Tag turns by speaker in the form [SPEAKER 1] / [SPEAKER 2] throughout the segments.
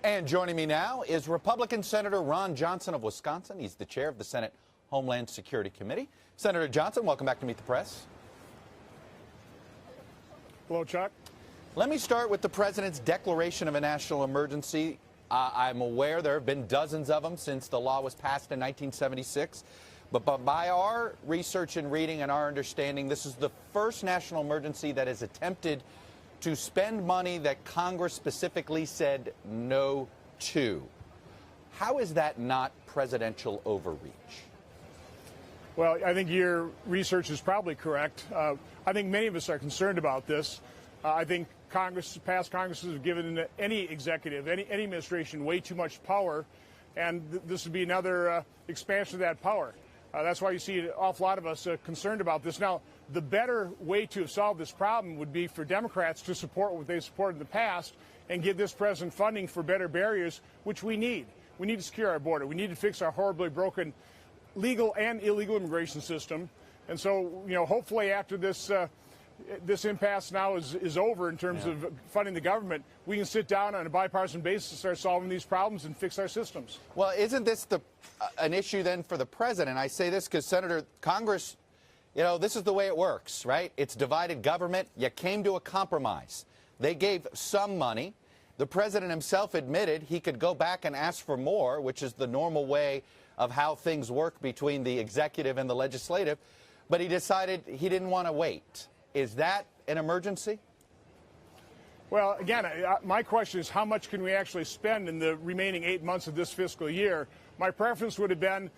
[SPEAKER 1] And joining me now is Republican Senator Ron Johnson of Wisconsin. He's the chair of the Senate Homeland Security Committee. Senator Johnson, welcome back to Meet the Press.
[SPEAKER 2] Hello, Chuck.
[SPEAKER 1] Let me start with the president's declaration of a national emergency. I'm aware there have been dozens of them since the law was passed in 1976. But by our research and reading and our understanding, this is the first national emergency that has attempted to spend money that Congress specifically said no to. How is that not presidential overreach?
[SPEAKER 2] Well, I think your research is probably correct. I think many of us are concerned about this. I think past Congresses have given any executive, any administration way too much power, and this would be another expansion of that power. That's why you see an awful lot of us concerned about this. Now, the better way to have solved this problem would be for Democrats to support what they supported in the past and give this president funding for better barriers, which we need. We need to secure our border. We need to fix our horribly broken legal and illegal immigration system. And so, hopefully after this impasse now is over in terms of funding the government, we can sit down on a bipartisan basis and start solving these problems and fix our systems.
[SPEAKER 1] Well, isn't this an issue then for the president? I say this because, Senator, Congress, this is the way it works, right? It's divided government. You came to a compromise. They gave some money. The president himself admitted he could go back and ask for more, which is the normal way of how things work between the executive and the legislative, but he decided he didn't want to wait. Is that an emergency?
[SPEAKER 2] Well, again, my question is how much can we actually spend in the remaining 8 months of this fiscal year? My preference would have been,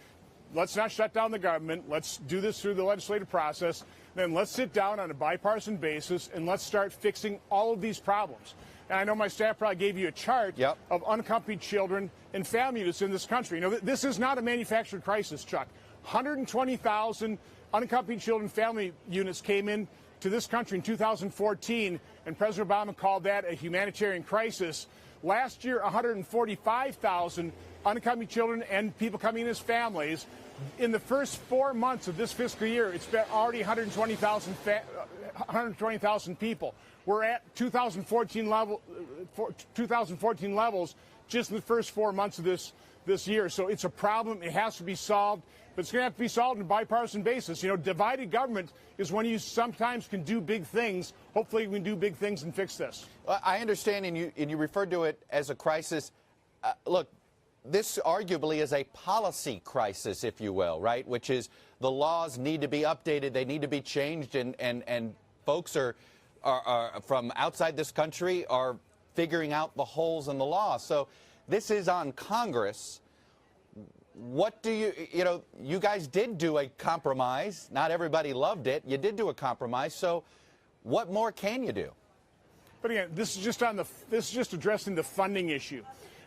[SPEAKER 2] let's not shut down the government. Let's do this through the legislative process. Then let's sit down on a bipartisan basis and let's start fixing all of these problems. And I know my staff probably gave you a chart of unaccompanied children and family units in this country. This is not a manufactured crisis, Chuck. 120,000 unaccompanied children family units came in to this country in 2014, and President Obama called that a humanitarian crisis. Last year, 145,000 unaccompanied children and people coming in as families. In the first 4 months of this fiscal year, it's been already 120,000 people. We're at 2014 levels just in the first 4 months of this year. So it's a problem. It has to be solved. But it's going to have to be solved on a bipartisan basis. Divided government is when you sometimes can do big things. Hopefully we can do big things and fix this.
[SPEAKER 1] I understand, and you referred to it as a crisis. Look, this arguably is a policy crisis, if you will, right? Which is the laws need to be updated. They need to be changed. And folks are from outside this country are figuring out the holes in the law. So this is on Congress. What do you guys did do a compromise. Not everybody loved it. You did do a compromise. So what more can you do?
[SPEAKER 2] But again, this is just addressing the funding issue.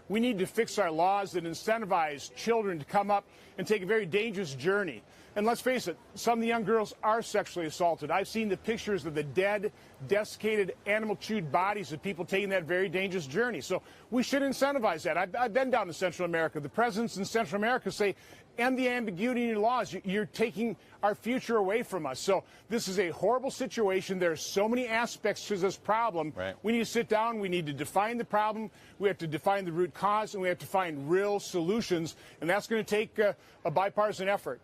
[SPEAKER 2] We need to fix our laws that incentivize children to come up and take a very dangerous journey. And let's face it, some of the young girls are sexually assaulted. I've seen the pictures of the dead, desiccated, animal-chewed bodies of people taking that very dangerous journey. So we should incentivize that. I've been down to Central America. The presidents in Central America say, end the ambiguity in your laws. You're taking our future away from us. So this is a horrible situation. There are so many aspects to this problem.
[SPEAKER 1] Right.
[SPEAKER 2] We need to sit down. We need to define the problem. We have to define the root cause, and we have to find real solutions. And that's going to take a bipartisan effort.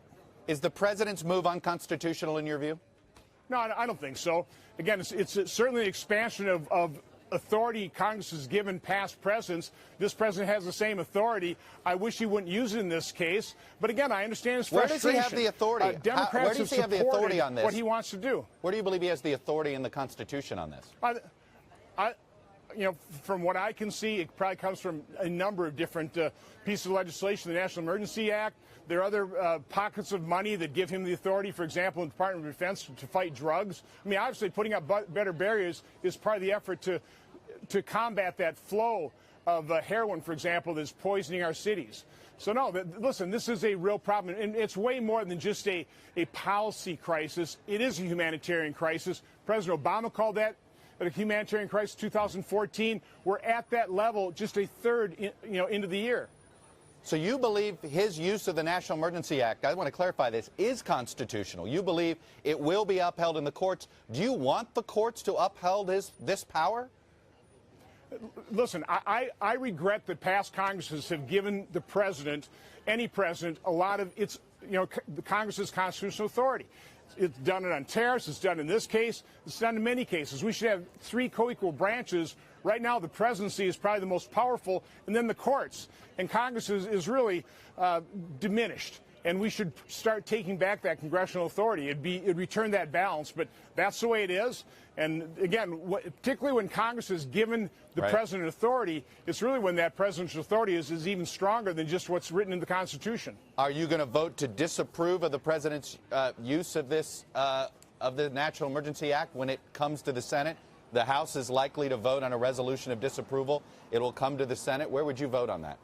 [SPEAKER 1] Is the president's move unconstitutional in your view?
[SPEAKER 2] No, I don't think so. Again, it's certainly an expansion of authority Congress has given past presidents. This president has the same authority. I wish he wouldn't use it in this case. But again, I understand his frustration.
[SPEAKER 1] Where does he have the authority?
[SPEAKER 2] Democrats
[SPEAKER 1] where does he have the authority on this?
[SPEAKER 2] What he wants to do.
[SPEAKER 1] Where do you believe he has the authority in the Constitution on this?
[SPEAKER 2] From what I can see, it probably comes from a number of different pieces of legislation, the National Emergency Act. There are other pockets of money that give him the authority, for example, in the Department of Defense to fight drugs. I mean, obviously, putting up better barriers is part of the effort to combat that flow of heroin, for example, that's poisoning our cities. So, no, listen, this is a real problem, and it's way more than just a policy crisis. It is a humanitarian crisis. President Obama called that a humanitarian crisis 2014. We're at that level just a third into the year.
[SPEAKER 1] So you believe his use of the National Emergency Act, I want to clarify this, is constitutional. You believe it will be upheld in the courts. Do you want the courts to uphold this power?
[SPEAKER 2] Listen, I regret that past Congresses have given the president, any president, a lot of its, the Congress's constitutional authority. It's done it on tariffs. It's done in this case. It's done in many cases. We should have three co-equal branches. Right now, the presidency is probably the most powerful, and then the courts. And Congress is really diminished. And we should start taking back that congressional authority. It'd return that balance, but that's the way it is. And again, particularly when Congress has given the president authority, it's really when that presidential authority is even stronger than just what's written in the Constitution.
[SPEAKER 1] Are you going to vote to disapprove of the president's use of this, of the National Emergency Act when it comes to the Senate? The House is likely to vote on a resolution of disapproval. It will come to the Senate. Where would you vote on that?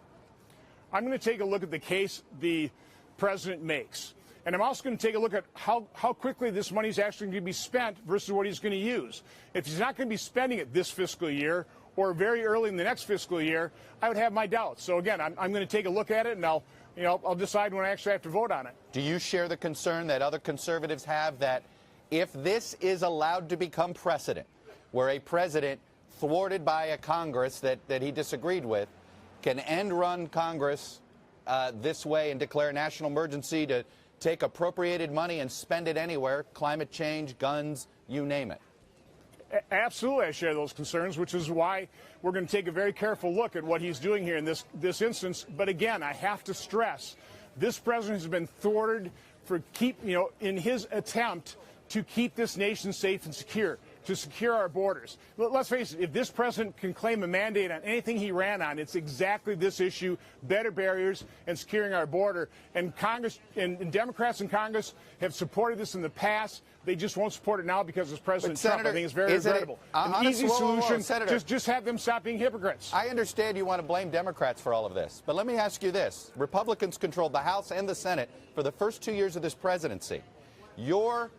[SPEAKER 2] I'm going to take a look at the case the president makes. And I'm also going to take a look at how quickly this money is actually going to be spent versus what he's going to use. If he's not going to be spending it this fiscal year or very early in the next fiscal year, I would have my doubts. So again, I'm going to take a look at it, and I'll decide when I actually have to vote on it. Do
[SPEAKER 1] you share the concern that other conservatives have that if this is allowed to become precedent, where a president thwarted by a Congress that he disagreed with can end-run Congress this way and declare a national emergency to take appropriated money and spend it anywhere, climate change, guns, you name it?
[SPEAKER 2] Absolutely, I share those concerns, which is why we're going to take a very careful look at what he's doing here in this instance. But again, I have to stress, this president has been thwarted for in his attempt to keep this nation safe and secure, to secure our borders. Let's face it, if this president can claim a mandate on anything he ran on, it's exactly this issue, better barriers and securing our border. And Congress and Democrats in Congress have supported this in the past. They just won't support it now because it's President Trump. I think it's very regrettable. An easy solution, just have them stop being hypocrites.
[SPEAKER 1] I understand you want to blame Democrats for all of this, but let me ask you this. Republicans controlled the House and the Senate for the first 2 years of this presidency. Your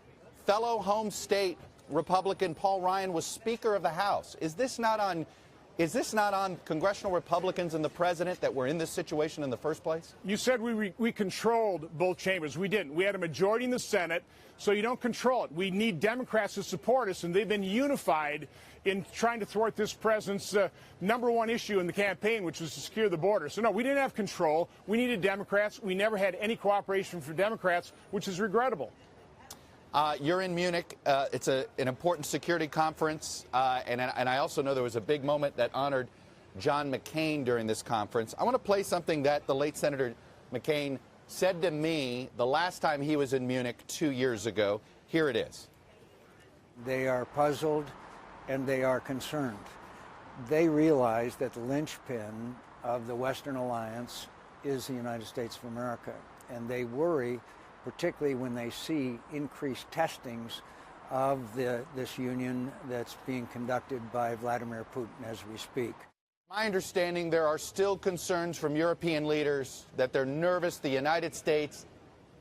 [SPEAKER 1] fellow home state Republican Paul Ryan was Speaker of the House. Is this not on congressional Republicans and the president that we're in this situation in the first place?
[SPEAKER 2] You said we controlled both chambers. We didn't. We had a majority in the Senate, so you don't control it. We need Democrats to support us, and they've been unified in trying to thwart this president's #1 issue in the campaign, which was to secure the border. So no, we didn't have control. We needed Democrats. We never had any cooperation from Democrats, which is regrettable.
[SPEAKER 1] You're in Munich. It's an important security conference, and I also know there was a big moment that honored John McCain during this conference. I want to play something that the late Senator McCain said to me the last time he was in Munich 2 years ago. Here it is.
[SPEAKER 3] They are puzzled and they are concerned. They realize that the linchpin of the Western alliance is the United States of America, and they worry, particularly when they see increased testings of this union that's being conducted by Vladimir Putin as we speak.
[SPEAKER 1] My understanding, there are still concerns from European leaders that they're nervous the United States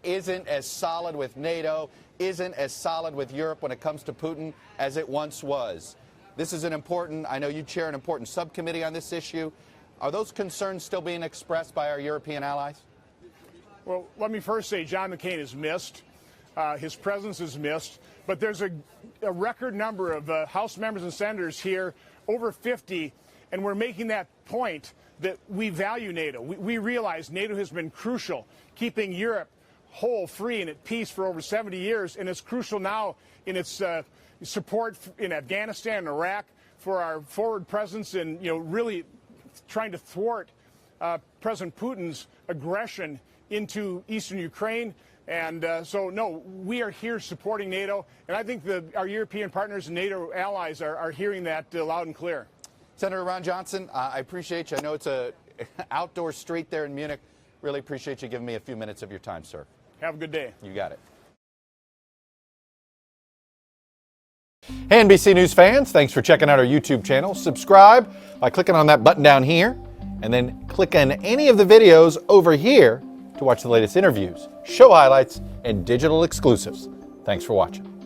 [SPEAKER 1] isn't as solid with NATO, isn't as solid with Europe when it comes to Putin as it once was. This is I know you chair an important subcommittee on this issue. Are those concerns still being expressed by our European allies?
[SPEAKER 2] Well, let me first say John McCain is missed. His presence is missed. But there's a record number of House members and senators here, over 50, and we're making that point that we value NATO. We realize NATO has been crucial, keeping Europe whole, free, and at peace for over 70 years, and it's crucial now in its support in Afghanistan and Iraq for our forward presence in, really trying to thwart President Putin's aggression into eastern Ukraine. And so, no, we are here supporting NATO, and I think our European partners and NATO allies are hearing that loud and clear.
[SPEAKER 1] Senator Ron Johnson, I appreciate you. I know it's an outdoor street there in Munich. Really appreciate you giving me a few minutes of your time, sir.
[SPEAKER 2] Have a good day.
[SPEAKER 1] You got it. Hey, NBC News fans, thanks for checking out our YouTube channel. Subscribe by clicking on that button down here, and then click on any of the videos over here to watch the latest interviews, show highlights, and digital exclusives. Thanks for watching.